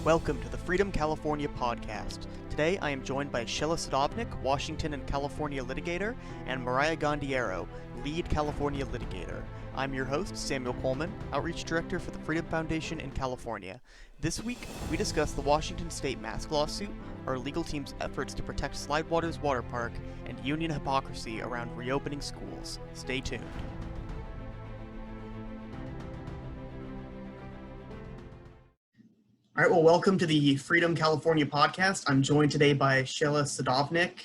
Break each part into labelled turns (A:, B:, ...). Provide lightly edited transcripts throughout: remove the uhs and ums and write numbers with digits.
A: Welcome to the Freedom California podcast. Today I am joined by Shella Sadovnik, Washington and California litigator, and Mariah Gondeiro, lead California litigator. I'm your host, Samuel Coleman, Outreach Director for the Freedom Foundation in California. This week, we discuss the Washington State mask lawsuit, our legal team's efforts to protect Slidewaters Water Park, and union hypocrisy around reopening schools. Stay tuned. All right, well, welcome to the Freedom California podcast. I'm joined today by Shella Sadovnik,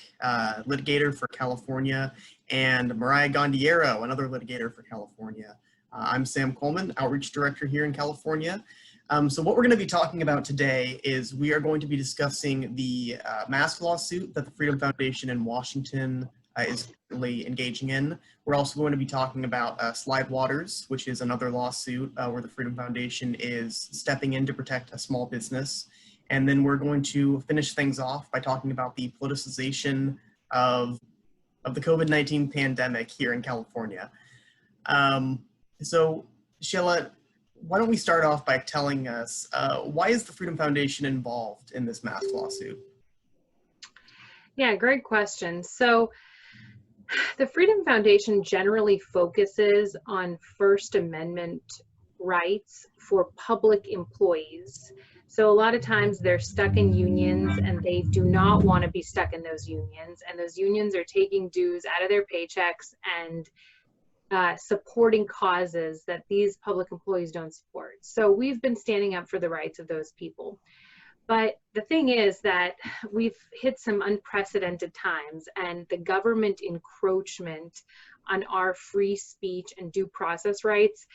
A: litigator for California, and Mariah Gondeiro, another litigator for California. I'm Sam Coleman, Outreach Director here in California. So what we're going to be talking about today is we are going to be discussing the mask lawsuit that the Freedom Foundation in Washington is currently engaging in. We're also going to be talking about Slidewaters, which is another lawsuit where the Freedom Foundation is stepping in to protect a small business. And then we're going to finish things off by talking about the politicization of the COVID-19 pandemic here in California. So Shella, why don't we start off by telling us why is the Freedom Foundation involved in this mask lawsuit?
B: Yeah, great question. So the Freedom Foundation generally focuses on First Amendment rights for public employees. So a lot of times they're stuck in unions and they do not want to be stuck in those unions. And those unions are taking dues out of their paychecks and supporting causes that these public employees don't support. So we've been standing up for the rights of those people. But the thing is that we've hit some unprecedented times, and the government encroachment on our free speech and due process rights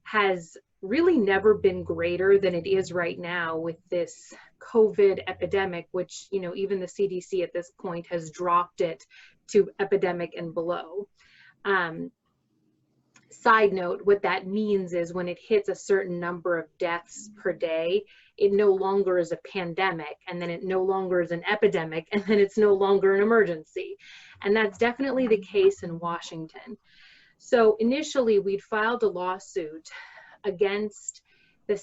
B: has really never been greater than it is right now with this COVID epidemic, which, you know, even the CDC at this point has dropped it to epidemic and below. Side note, what that means is when it hits a certain number of deaths per day, it no longer is a pandemic, and then it no longer is an epidemic, and then it's no longer an emergency. And that's definitely the case in Washington. So initially, we'd filed a lawsuit against the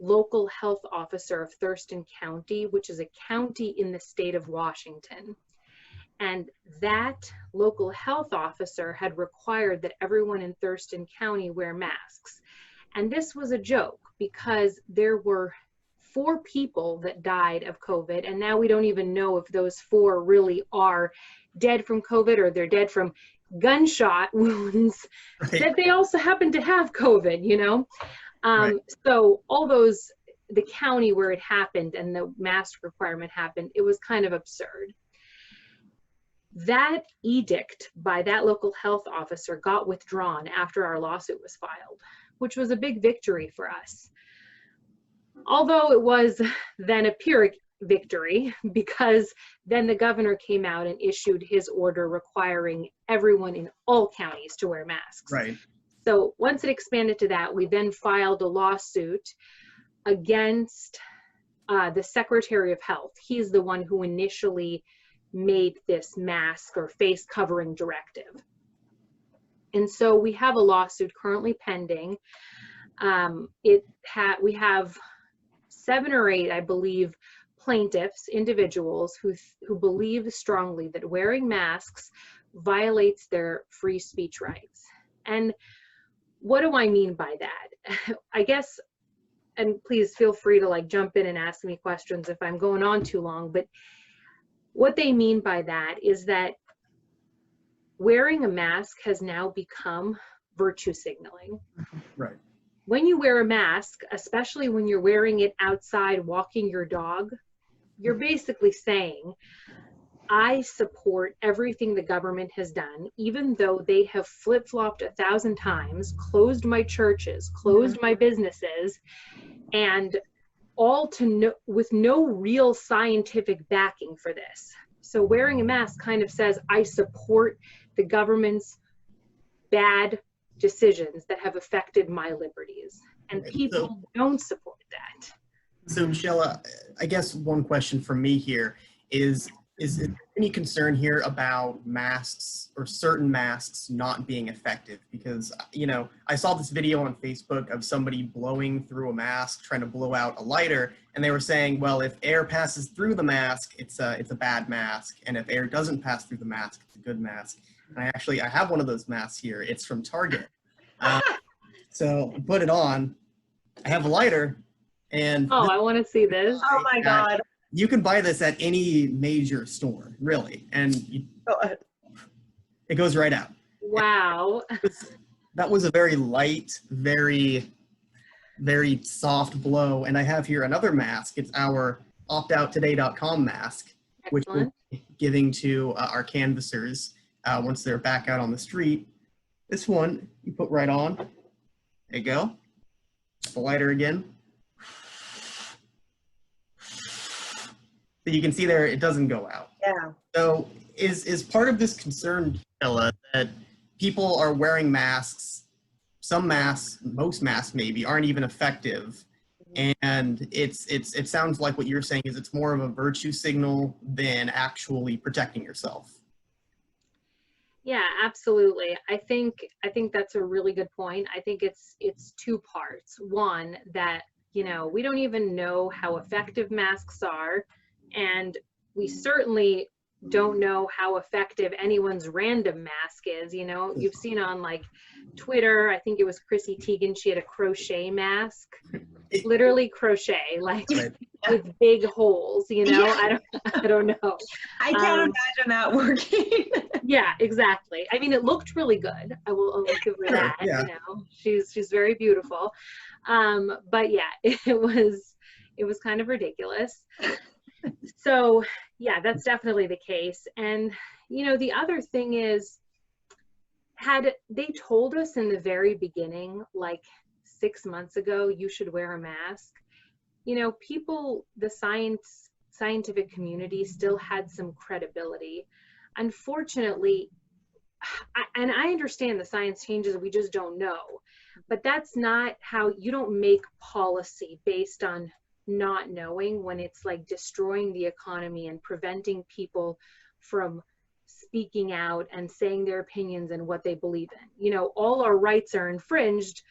B: local health officer of Thurston County, which is a county in the state of Washington. And that local health officer had required that everyone in Thurston County wear masks. And this was a joke because there were 4 people that died of COVID, and now we don't even know if those 4 really are dead from COVID or they're dead from gunshot wounds, right, that they also happen to have COVID, you know? Right. So all those, the county where it happened and the mask requirement happened, it was kind of absurd. That edict by that local health officer got withdrawn after our lawsuit was filed, which was a big victory for us. Although it was then a Pyrrhic victory, because then the governor came out and issued his order requiring everyone in all counties to wear masks.
A: Right.
B: So once it expanded to that, we then filed a lawsuit against the Secretary of Health. He's the one who initially made this mask or face covering directive. And so we have a lawsuit currently pending. We have 7 or 8, I believe, plaintiffs, individuals who believe strongly that wearing masks violates their free speech rights. And what do I mean by that? I guess, and please feel free to jump in and ask me questions if I'm going on too long, but what they mean by that is that wearing a mask has now become virtue signaling.
A: Right.
B: When you wear a mask, especially when you're wearing it outside walking your dog, you're basically saying, I support everything the government has done, even though they have flip-flopped 1,000 times, closed my churches, closed my businesses, and all with no real scientific backing for this. So wearing a mask kind of says, I support the government's bad decisions that have affected my liberties. And people don't support that.
A: So Shella, I guess one question for me here is, Is it any concern here about masks or certain masks not being effective? Because, you know, I saw this video on Facebook of somebody blowing through a mask, trying to blow out a lighter, and they were saying, well, if air passes through the mask, it's a bad mask, and if air doesn't pass through the mask, it's a good mask. And I have one of those masks here. It's from Target. So I put it on. I have a lighter, and
B: Oh, I want to see this.
C: Oh my God.
A: you can buy this at any major store, really, and it goes right out.
B: Wow.
A: That was a very light, very, very soft blow. And I have here another mask. It's our optouttoday.com mask, which we're giving to our canvassers once they're back out on the street. This one you put right on. There you go. The lighter again. You can see there, it doesn't go out.
C: Yeah.
A: So is part of this concern, Shella, that people are wearing masks, some masks, most masks maybe, aren't even effective. And it sounds like what you're saying is it's more of a virtue signal than actually protecting yourself.
B: Yeah, absolutely. I think that's a really good point. I think it's two parts. One, that, you know, we don't even know how effective masks are. And we certainly don't know how effective anyone's random mask is. You know, you've seen on like Twitter, I think it was Chrissy Teigen, she had a crochet mask, literally crochet, like with big holes, you know.
C: Yeah.
B: I don't know.
C: I can't imagine that working.
B: Yeah, exactly. I mean, it looked really good. I'll give her that.
A: Yeah.
B: You know, she's very beautiful. But yeah, it was kind of ridiculous. So yeah, that's definitely the case. And, you know, the other thing is, had they told us in the very beginning, like 6 months ago, you should wear a mask, you know, people, the scientific community still had some credibility. Unfortunately, and I understand the science changes, we just don't know, but that's not how, you don't make policy based on not knowing, when it's like destroying the economy and preventing people from speaking out and saying their opinions and what they believe in. You know, all our rights are infringed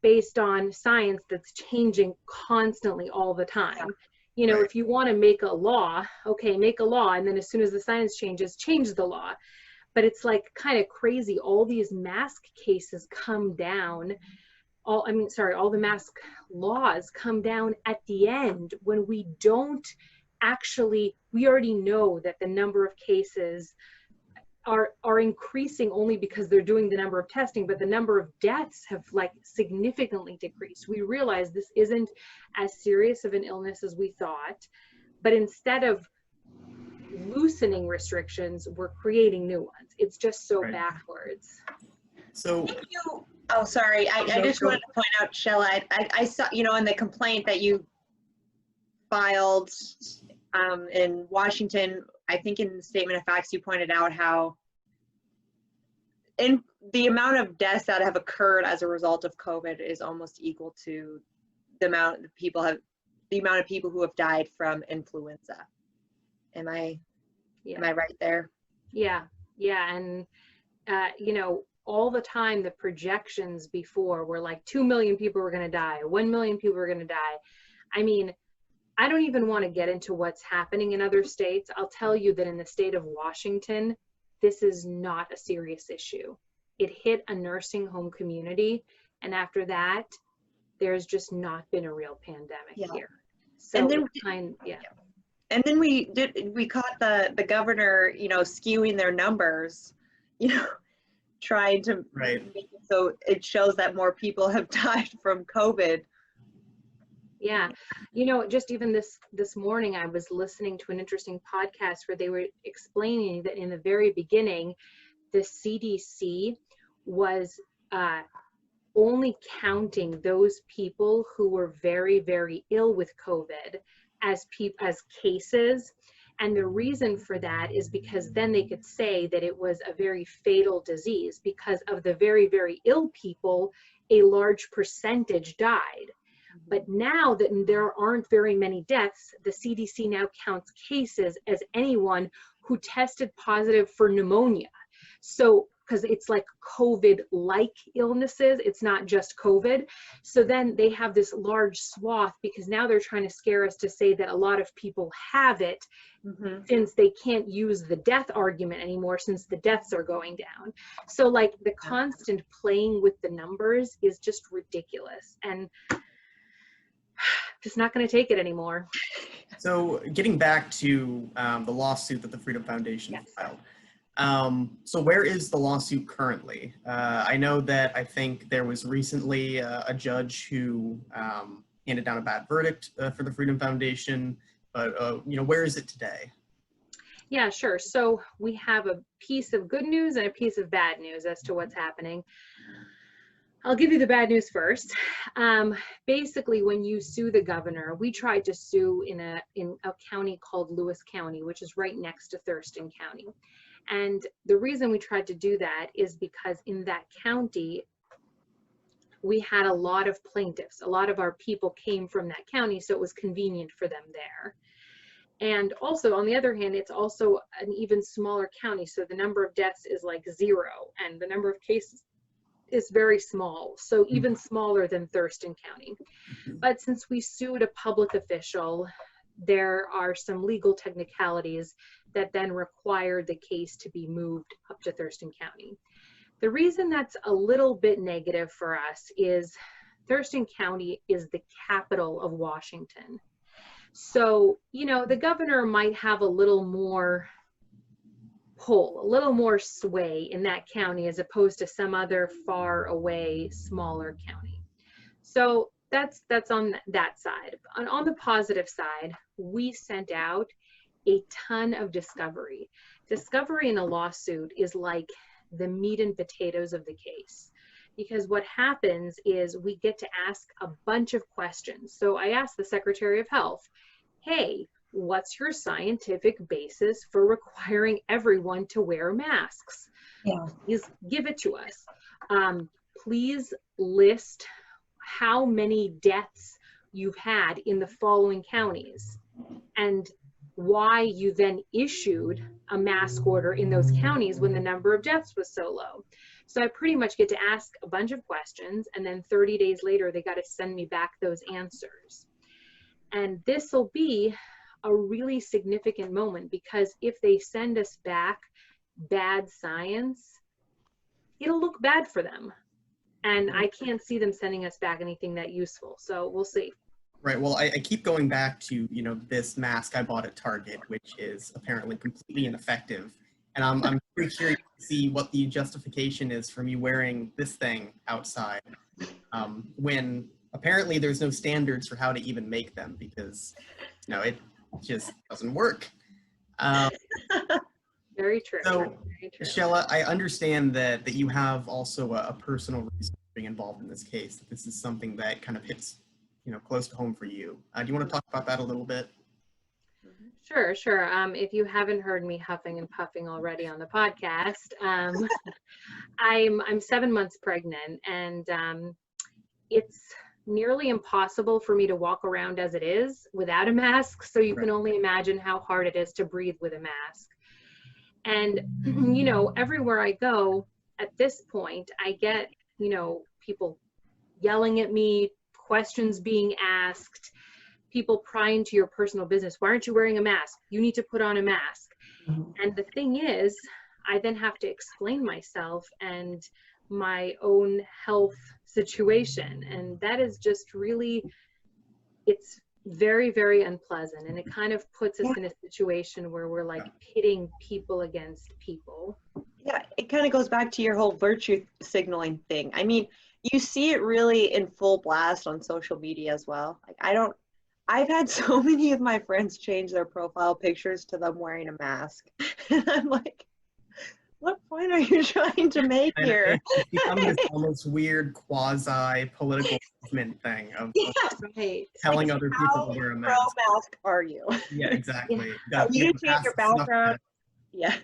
B: based on science that's changing constantly all the time. You know, if you want to make a law, okay, make a law, and then as soon as the science changes, change the law. But it's like kind of crazy. All these mask cases come down, all the mask laws come down at the end, when we don't actually, we already know that the number of cases are increasing only because they're doing the number of testing, but the number of deaths have like significantly decreased. We realize this isn't as serious of an illness as we thought, but instead of loosening restrictions, we're creating new ones. It's just so backwards.
A: So
C: oh, sorry. I just wanted to point out, Shella, I saw, you know, in the complaint that you filed in Washington, I think in the statement of facts, you pointed out how in the amount of deaths that have occurred as a result of COVID is almost equal to the amount of people who have died from influenza. Am I right there? Yeah.
B: And you know, all the time the projections before were like 2 million people were going to die, 1 million people were going to die. I mean, I don't even want to get into what's happening in other states. I'll tell you that in the state of Washington, this is not a serious issue. It hit a nursing home community, and after that, there's just not been a real pandemic here. So,
C: and then we caught the governor, you know, skewing their numbers, you know, trying to make it so it shows that more people have died from COVID.
B: Yeah, you know, just even this morning, I was listening to an interesting podcast where they were explaining that in the very beginning, the CDC was only counting those people who were very, very ill with COVID as cases. And the reason for that is because then they could say that it was a very fatal disease, because of the very, very ill people, a large percentage died. But now that there aren't very many deaths, the CDC now counts cases as anyone who tested positive for pneumonia. So, because it's like COVID-like illnesses, it's not just COVID. So then they have this large swath, because now they're trying to scare us to say that a lot of people have it, since they can't use the death argument anymore, since the deaths are going down. So like the constant playing with the numbers is just ridiculous, and just not going to take it anymore.
A: So getting back to the lawsuit that the Freedom Foundation filed. So where is the lawsuit currently? I know that I think there was recently a judge who handed down a bad verdict for the Freedom Foundation, but where is it today?
B: Yeah, sure. So we have a piece of good news and a piece of bad news as to what's happening. I'll give you the bad news first. Basically, when you sue the governor, we tried to sue in a county called Lewis County, which is right next to Thurston County. And the reason we tried to do that is because in that county, we had a lot of plaintiffs. A lot of our people came from that county, so it was convenient for them there. And also, on the other hand, it's also an even smaller county, so the number of deaths is like 0, and the number of cases is very small, so even smaller than Thurston County. But since we sued a public official, there are some legal technicalities that then required the case to be moved up to Thurston County. The reason that's a little bit negative for us is Thurston County is the capital of Washington. So, the governor might have a little more pull, a little more sway in that county as opposed to some other far away, smaller county. So that's on that side. On the positive side, we sent out a ton of discovery. Discovery in a lawsuit is like the meat and potatoes of the case, because what happens is we get to ask a bunch of questions. So I asked the Secretary of Health, hey, what's your scientific basis for requiring everyone to wear masks?
C: Yeah.
B: Please give it to us. Please list how many deaths you've had in the following counties and why you then issued a mask order in those counties when the number of deaths was so low. So I pretty much get to ask a bunch of questions, and then 30 days later, they got to send me back those answers. And this will be a really significant moment, because if they send us back bad science, it'll look bad for them. And I can't see them sending us back anything that useful. So we'll see.
A: Right. Well, I keep going back to, this mask I bought at Target, which is apparently completely ineffective. And I'm pretty curious to see what the justification is for me wearing this thing outside, when apparently there's no standards for how to even make them, because, it just doesn't work.
B: Very true.
A: So,
B: Very true.
A: Shella, I understand that you have also a personal reason for being involved in this case, that this is something that kind of hits, close to home for you. Do you want to talk about that a little bit?
B: Sure. If you haven't heard me huffing and puffing already on the podcast, I'm 7 months pregnant, and it's nearly impossible for me to walk around as it is without a mask. So you can only imagine how hard it is to breathe with a mask. And, everywhere I go at this point, I get, people yelling at me, questions being asked, people prying into your personal business. Why aren't you wearing a mask? You need to put on a mask. And the thing is, I then have to explain myself and my own health situation. And that is just really, it's very, very unpleasant. And it kind of puts us in a situation where we're like pitting people against people.
C: Yeah, it kind of goes back to your whole virtue signaling thing. I mean, you see it really in full blast on social media as well. Like, I've had so many of my friends change their profile pictures to them wearing a mask. And I'm like, what point are you trying to make here?
A: It's become this almost weird quasi-political movement thing of telling other people to wear a mask.
C: How mask are you?
A: Yeah, exactly.
C: Are you going to change your background? Yeah.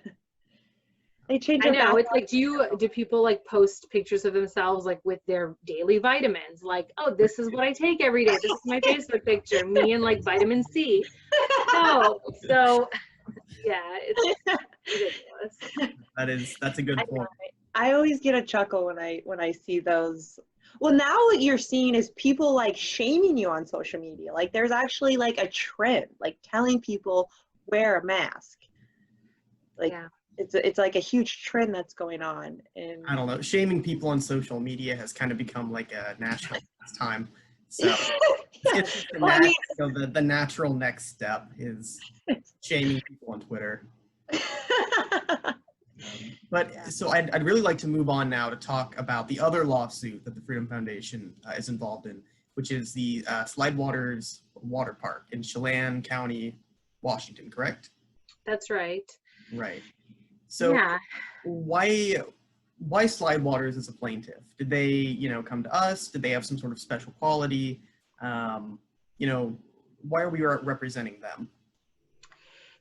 C: They change
B: I
C: their
B: know. It's
C: background.
B: like, do people like post pictures of themselves like with their daily vitamins? Like, oh, this is what I take every day. This is my Facebook picture, me and like vitamin C. No. So yeah, it's ridiculous.
A: That's a good
C: I
A: point.
C: I always get a chuckle when I see those. Well, now what you're seeing is people like shaming you on social media. Like there's actually like a trend, like telling people wear a mask. Like
B: Yeah.
C: it's like a huge trend that's going on. And
A: I don't know. Shaming people on social media has kind of become like a national pastime. So it's just
C: well, I mean,
A: the natural next step is shaming people on Twitter. But so I'd really like to move on now to talk about the other lawsuit that the Freedom Foundation is involved in, which is the Slidewaters Water Park in Chelan County, Washington, correct?
B: That's right.
A: Right. So
B: yeah.
A: why Slidewaters as a plaintiff? Did they, come to us? Did they have some sort of special quality? Why are we representing them?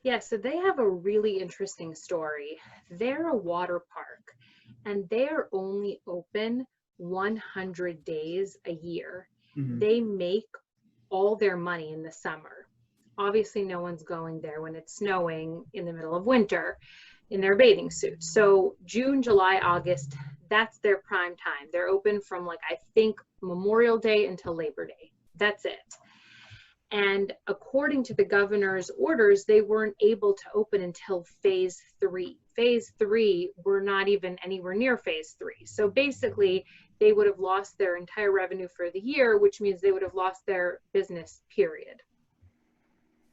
B: Yeah, so they have a really interesting story. They're a water park, and they're only open 100 days a year.
A: Mm-hmm.
B: They make all their money in the summer. Obviously, no one's going there when it's snowing in the middle of winter in their bathing suits. So June, July, August, that's their prime time. They're open from I think Memorial Day until Labor Day. That's it. And according to the governor's orders, they weren't able to open until phase 3. Phase 3, we're not even anywhere near phase 3. So basically, they would have lost their entire revenue for the year, which means they would have lost their business, period.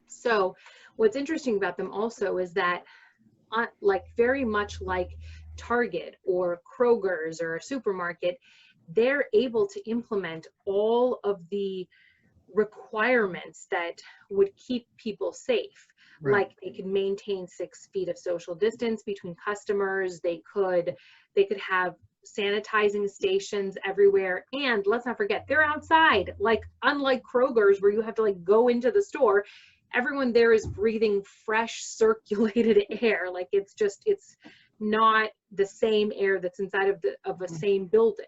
B: So what's interesting about them also is that very much like Target or Kroger's or a supermarket, they're able to implement all of the requirements that would keep people safe.
A: Right.
B: Like they could maintain 6 feet of social distance between customers. They could have sanitizing stations everywhere. And let's not forget, they're outside. Unlike Kroger's where you have to go into the store, everyone there is breathing fresh circulated air. It's not the same air that's inside of a same building.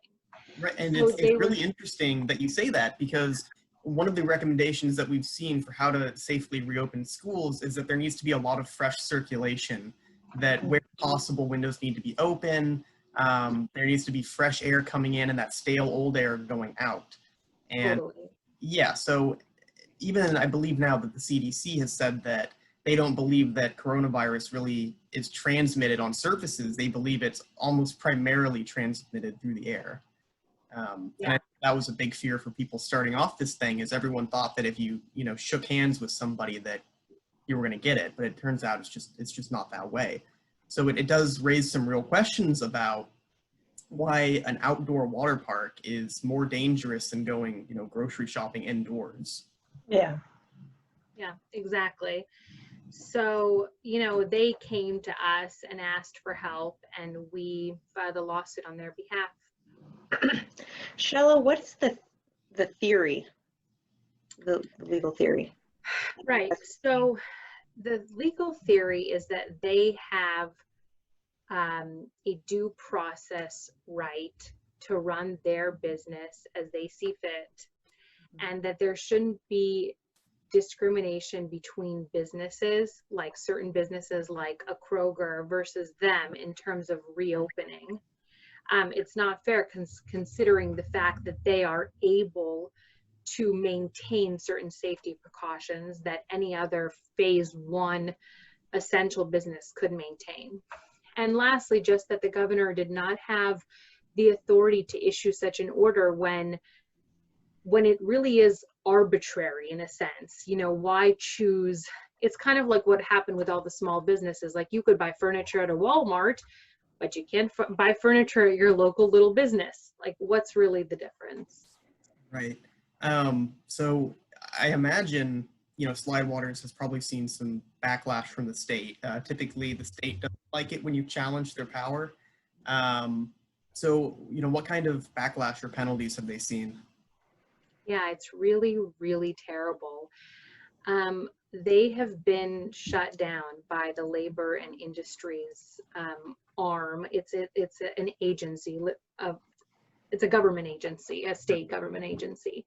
A: Right, and
B: So
A: it's really interesting that you say that, because one of the recommendations that we've seen for how to safely reopen schools is that there needs to be a lot of fresh circulation, that where possible windows need to be open, there needs to be fresh air coming in and that stale old air going out. And
B: totally.
A: Yeah, so even I believe now that the CDC has said that they don't believe that coronavirus really is transmitted on surfaces. They believe it's almost primarily transmitted through the air. And that was a big fear for people starting off this thing, is everyone thought that if you shook hands with somebody that you were going to get it, but it turns out it's just not that way. So it does raise some real questions about why an outdoor water park is more dangerous than going grocery shopping indoors.
C: Yeah,
B: exactly. So they came to us and asked for help, and we filed a lawsuit on their behalf.
C: Shella, what's the theory, the legal theory?
B: Right. So the legal theory is that they have a due process right to run their business as they see fit, and that there shouldn't be discrimination between businesses, like certain businesses like a Kroger versus them in terms of reopening. It's not fair considering the fact that they are able to maintain certain safety precautions that any other phase 1 essential business could maintain. And lastly, just that the governor did not have the authority to issue such an order when it really is arbitrary in a sense. Why choose? It's kind of like what happened with all the small businesses. Like you could buy furniture at a Walmart, but you can't buy furniture at your local little business. What's really the difference?
A: Right. So I imagine, Slidewaters has probably seen some backlash from the state. Typically, the state doesn't like it when you challenge their power. So, what kind of backlash or penalties have they seen?
B: Yeah, it's really, really terrible. They have been shut down by the labor and industries arm. It's an agency of, it's a government agency, a state government agency.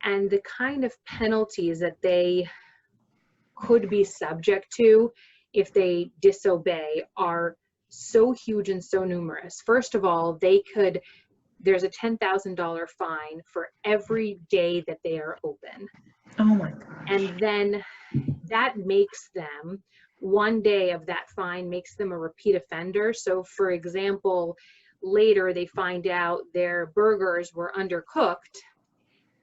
B: And the kind of penalties that they could be subject to if they disobey are so huge and so numerous. First of all, there's a $10,000 fine for every day that they are open.
D: Oh my God.
B: And then that makes them, one day of that fine makes them a repeat offender. So for example, later they find out their burgers were undercooked.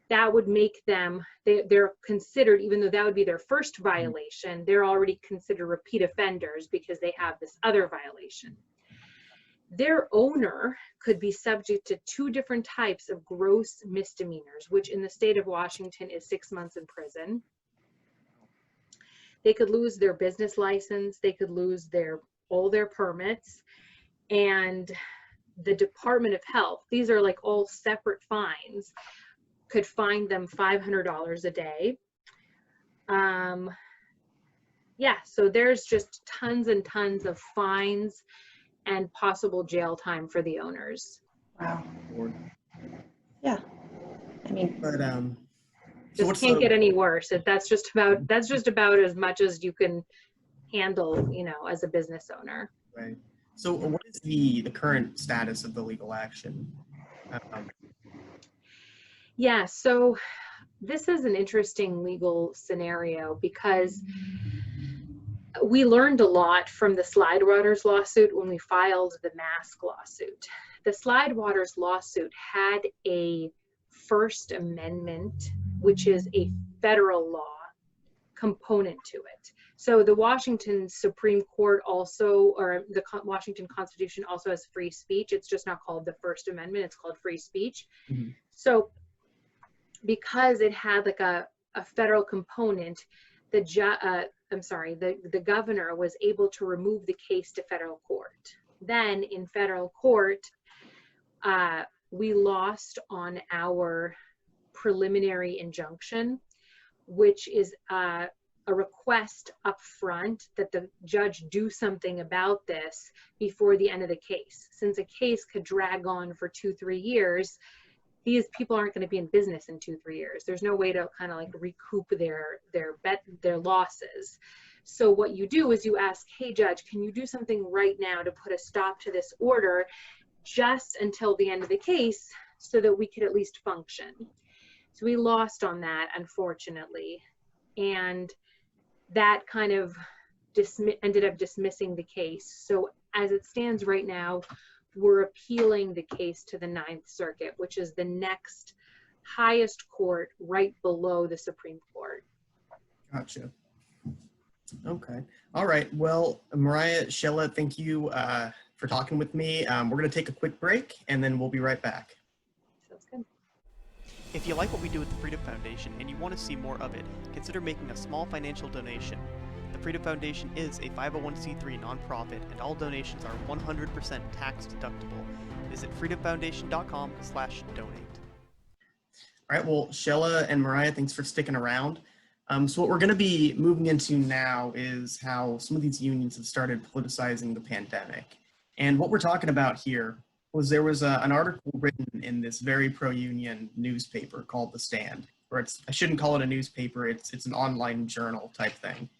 B: That would make them, they're considered, even though that would be their first violation, they're already considered repeat offenders because they have this other violation. Their owner could be subject to 2 different types of gross misdemeanors, which in the state of Washington is 6 months in prison. They could lose their business license, they could lose all their permits, and the Department of Health, these are like all separate fines, could fine them $500 a day. Yeah, so there's just tons and tons of fines and possible jail time for the owners.
D: Wow. Yeah. I mean,
A: But
B: Just can't get any worse. That's just about as much as you can handle, you know, as a business owner.
A: right. So what is the current status of the legal action?
B: Yeah, so this is an interesting legal scenario because we learned a lot from the Slidewaters lawsuit when we filed the mask lawsuit. The Slidewaters lawsuit had a First Amendment, which is a federal law component to it. So the Washington Supreme Court also, or the Washington Constitution also has free speech. It's just not called the First Amendment, it's called free speech.
A: Mm-hmm.
B: So because it had like a federal component, the governor was able to remove the case to federal court. Then in federal court, we lost on our preliminary injunction, which is a request up front that the judge do something about this before the end of the case. Since a case could drag on for 2-3 years, these people aren't going to be in business in 2-3 years. There's no way to kind of like recoup their losses. So what you do is you ask, hey judge, can you do something right now to put a stop to this order just until the end of the case so that we could at least function? So we lost on that, unfortunately. And that kind of ended up dismissing the case. So as it stands right now, we're appealing the case to the 9th Circuit, which is the next highest court right below the Supreme Court.
A: Gotcha. Okay. All right. Well, Mariah, Shella, thank you for talking with me. We're going to take a quick break and then we'll be right back.
B: Sounds good.
E: If you like what we do at the Freedom Foundation and you want to see more of it, consider making a small financial donation. The Freedom Foundation is a 501c3 nonprofit and all donations are 100% tax deductible. Visit freedomfoundation.com/donate.
A: All right. Well, Shella and Mariah, thanks for sticking around. So what we're going to be moving into now is how some of these unions have started politicizing the pandemic. And what we're talking about here was there was an article written in this very pro-union newspaper called The Stand, or I shouldn't call it a newspaper, it's an online journal type thing.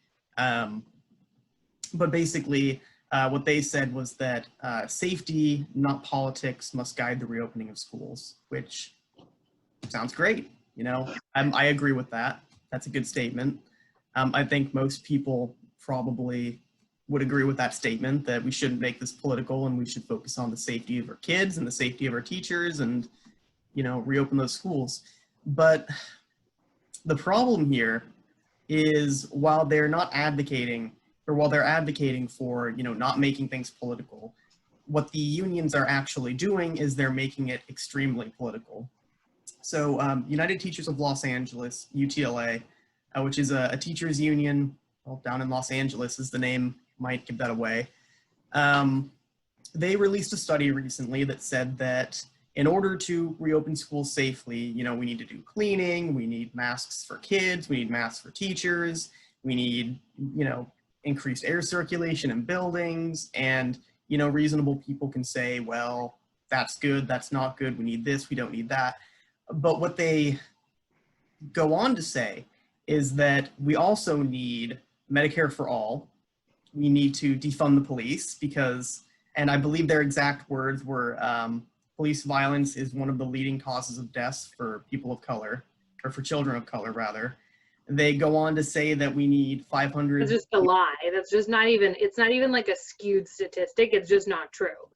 A: But basically what they said was that safety, not politics, must guide the reopening of schools, which sounds great. You know, I agree with that. That's a good statement. I think most people probably would agree with that statement, that we shouldn't make this political and we should focus on the safety of our kids and the safety of our teachers and, you know, reopen those schools. But the problem here is while they're advocating for, you know, not making things political, what the unions are actually doing is they're making it extremely political. So United Teachers of Los Angeles, UTLA, which is a teachers union, well, down in Los Angeles is the name, might give that away. They released a study recently that said that in order to reopen schools safely, you know, we need to do cleaning, we need masks for kids, we need masks for teachers, we need, you know, increased air circulation in buildings, and reasonable people can say, well, that's good, that's not good, we need this, we don't need that. But what they go on to say is that we also need Medicare for all. We need to defund the police because, and I believe their exact words were, police violence is one of the leading causes of deaths for people of color, or for children of color, rather. They go on to say that we need 500.
B: It's just a lie. That's just not even, it's not even like a skewed statistic. It's just not true.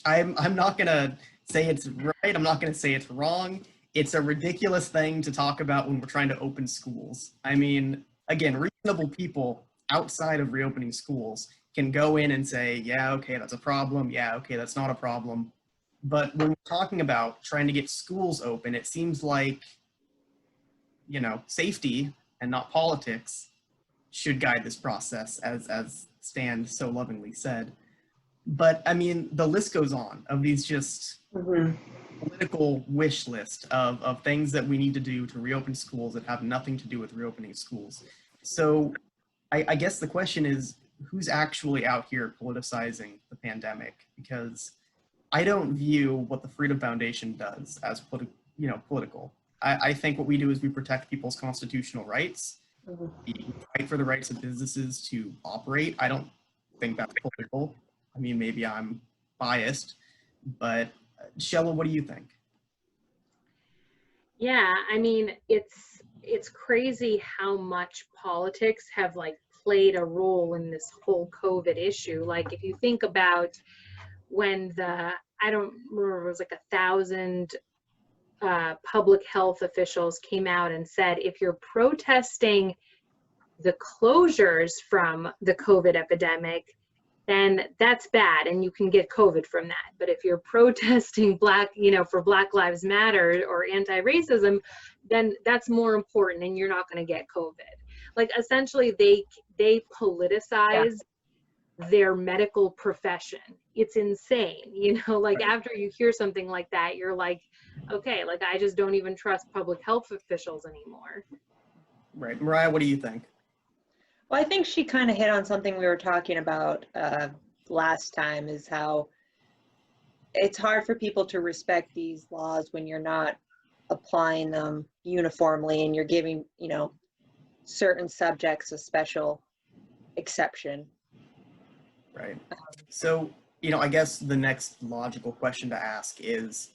A: I'm not going to say it's right. I'm not going to say it's wrong. It's a ridiculous thing to talk about when we're trying to open schools. I mean, again, reasonable people outside of reopening schools can go in and say, yeah, okay, that's a problem. Yeah, okay, that's not a problem. But when we're talking about trying to get schools open, it seems like, safety and not politics should guide this process, as Stan so lovingly said. But I mean, the list goes on of these just political wish list of things that we need to do to reopen schools that have nothing to do with reopening schools. So I guess the question is, who's actually out here politicizing the pandemic? Because I don't view what the Freedom Foundation does as political. I think what we do is we protect people's constitutional rights. We fight for the rights of businesses to operate. I don't think that's political. I mean, maybe I'm biased, but Shella, what do you think?
B: Yeah, I mean, it's crazy how much politics have played a role in this whole COVID issue. Like, if you think about when I don't remember, it was 1,000 public health officials came out and said, if you're protesting the closures from the COVID epidemic, then that's bad and you can get COVID from that. But if you're protesting for Black Lives Matter or anti-racism, then that's more important and you're not going to get COVID. Essentially they politicize their medical profession. It's insane.
A: Right.
B: After you hear something like that, you're like, okay, I just don't even trust public health officials anymore.
A: Right. Mariah, what do you think?
C: Well, I think she kind of hit on something we were talking about last time, is how it's hard for people to respect these laws when you're not applying them uniformly and you're giving, certain subjects a special exception.
A: Right. So, I guess the next logical question to ask is,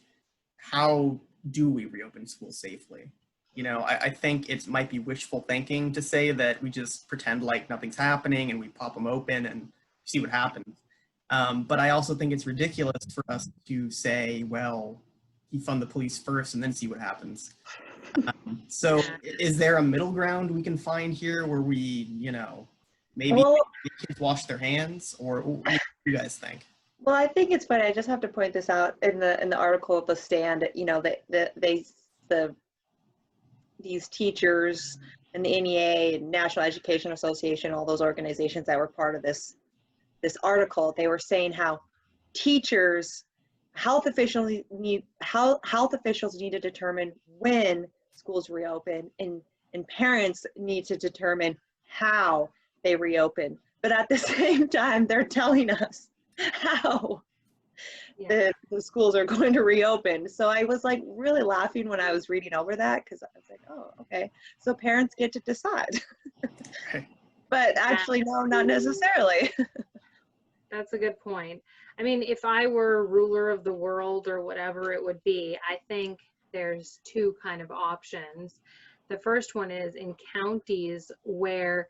A: how do we reopen schools safely? I think it might be wishful thinking to say that we just pretend like nothing's happening and we pop them open and see what happens. But I also think it's ridiculous for us to say, well, defund the police first and then see what happens. So is there a middle ground we can find here where we, maybe kids wash their hands, or what do you guys think?
C: Well, I think it's funny. I just have to point this out in the article of the Stand. These teachers and the NEA and National Education Association, all those organizations that were part of this article, they were saying how health officials need to determine when schools reopen, and parents need to determine how they reopen. But at the same time, they're telling us how the schools are going to reopen. So I was really laughing when I was reading over that, because I was like, oh, okay, so parents get to decide. But actually, no, not necessarily.
B: That's a good point. I mean, if I were ruler of the world or whatever it would be, I think there's two kind of options. The first one is in counties where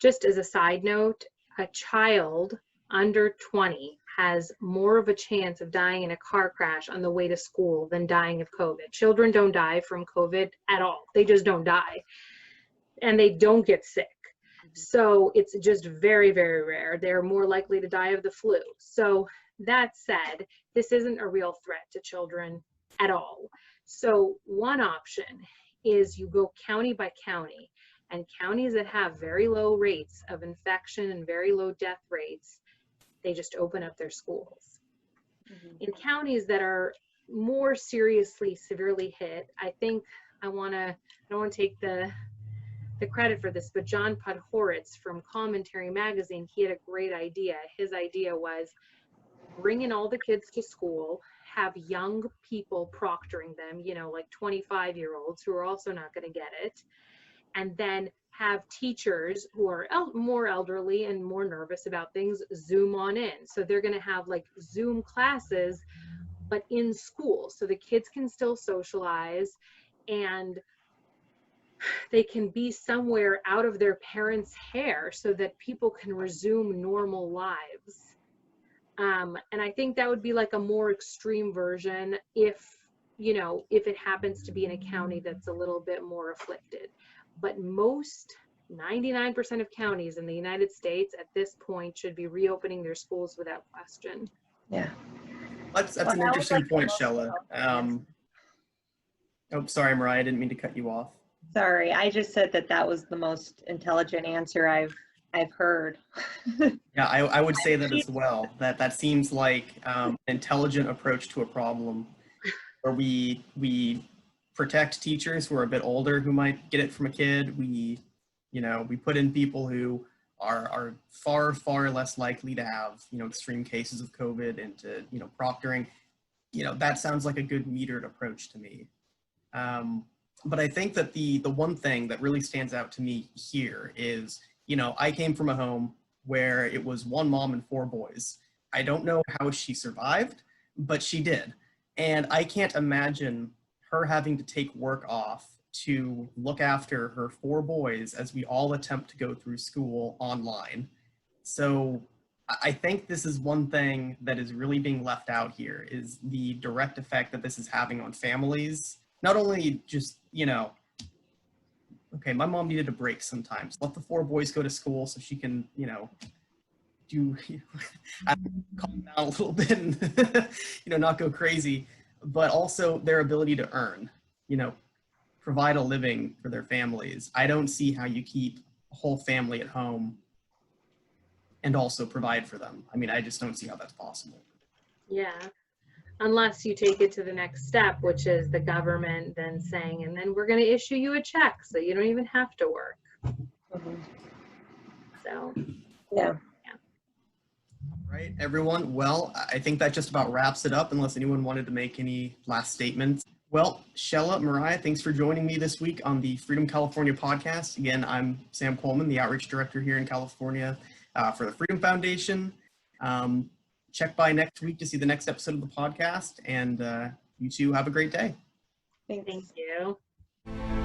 B: just as a side note, a child under 20 has more of a chance of dying in a car crash on the way to school than dying of COVID. Children don't die from COVID at all. They just don't die. And they don't get sick. So it's just very, very rare. They're more likely to die of the flu. So that said, this isn't a real threat to children at all. So one option is you go county by county, and counties that have very low rates of infection and very low death rates, they just open up their schools. In counties that are more severely hit, I think I don't want to take the the credit for this, but John Podhoretz from Commentary Magazine, he had a great idea. His idea was bring in all the kids to school, have young people proctoring them, you know, like 25-year-olds who are also not going to get it, and then have teachers who are more elderly and more nervous about things Zoom on in. So they're going to have like Zoom classes, but in school. So the kids can still socialize and they can be somewhere out of their parents' hair so that people can resume normal lives. And I think that would be like a more extreme version if, you know, if it happens to be in a county that's a little bit more afflicted. But most 99% of counties in the United States at this point should be reopening their schools without question.
D: Yeah.
A: That's an interesting point, Shella. Oh, sorry, Mariah, I didn't mean to cut you off.
C: Sorry, I just said that was the most intelligent answer I've heard.
A: Yeah, I would say that as well. That seems like an intelligent approach to a problem, where we protect teachers who are a bit older who might get it from a kid. We put in people who are far less likely to have, you know, extreme cases of COVID into, you know, proctoring. You know, that sounds like a good metered approach to me. But I think that the one thing that really stands out to me here is, you know, I came from a home where it was one mom and 4 boys. I don't know how she survived, but she did. And I can't imagine her having to take work off to look after her 4 boys as we all attempt to go through school online. So I think this is one thing that is really being left out here, is the direct effect that this is having on families. Not only just, you know, okay, my mom needed a break sometimes. Let the 4 boys go to school so she can, you know, calm down a little bit and, you know, not go crazy. But also their ability to earn, you know, provide a living for their families. I don't see how you keep a whole family at home and also provide for them. I mean, I just don't see how that's possible.
B: Yeah, unless you take it to the next step, which is the government then saying, and then we're going to issue you a check so you don't even have to work.
C: Mhm.
B: So,
C: Yeah.
A: Right, everyone. Well, I think that just about wraps it up, unless anyone wanted to make any last statements. Well, Shella, Mariah, thanks for joining me this week on the Freedom California podcast. Again, I'm Sam Coleman, the outreach director here in California for the Freedom Foundation. Check by next week to see the next episode of the podcast, and you two have a great day.
C: Thanks.
B: thank you.